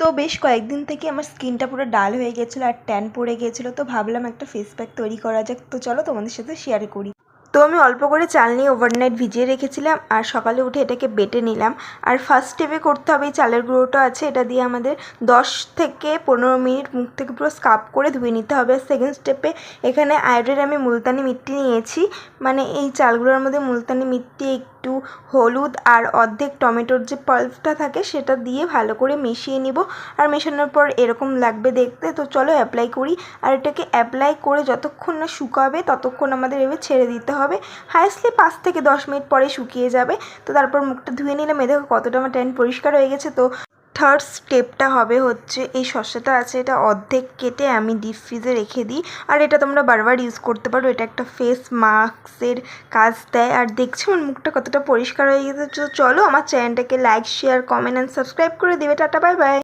তো বেশ কয়েকদিন থেকে আমার স্কিনটা পুরো ডাল হয়ে গেছিলো আর ট্যান পড়ে গিয়েছিলো, তো ভাবলাম একটা ফেস প্যাক তৈরি করা যাক। তো চলো তোমাদের সাথে শেয়ার করি। তো আমি অল্প করে চাল নিয়ে ওভারনাইট ভিজিয়ে রেখেছিলাম আর সকালে উঠে এটাকে বেটে নিলাম। আর ফার্স্ট স্টেপে করতে হবে, এই চালের গুঁড়োটা আছে, এটা দিয়ে আমাদের 10 থেকে 15 মিনিট মুখ থেকে পুরো স্ক্রাব করে ধুয়ে নিতে হবে। সেকেন্ড স্টেপে এখানে আয়োডিন আমি মুলতানি মিট্টি নিয়েছি, মানে এই চালগুলোর মধ্যে মুলতানি মিট্টি, একটু হলুদ আর অর্ধেক টমেটোর যে পাল্পটা থাকে সেটা দিয়ে ভালো করে মিশিয়ে নিব। আর মেশানোর পর এরকম লাগবে দেখতে। তো চলো অ্যাপ্লাই করি। আর এটাকে অ্যাপ্লাই করে যতক্ষণ না শুকাবে ততক্ষণ আমাদের এভাবে ছেড়ে দিতে হবে। হাইয়েস্টলি 5 থেকে 10 মিনিট পরে শুকিয়ে যাবে। তো তারপর মুখটা ধুয়ে নিলাম। এ দেখো কতটা আমার ট্যান পরিষ্কার হয়ে গেছে। তো থার্ড স্টেপটা হবে হচ্ছে, এই শসাটা আছে এটা অর্ধেক কেটে আমি ডিপ ফ্রিজে রেখে দিই। আর এটা তোমরা বারবার ইউজ করতে পারো, এটা একটা ফেস মাস্কের কাজ দেয়। আর দেখছি আমার মুখটা কতটা পরিষ্কার হয়ে গেছে। তো চলো আমার চ্যানেলটাকে like, share, comment and subscribe করে দিবে। Tata, bye bye.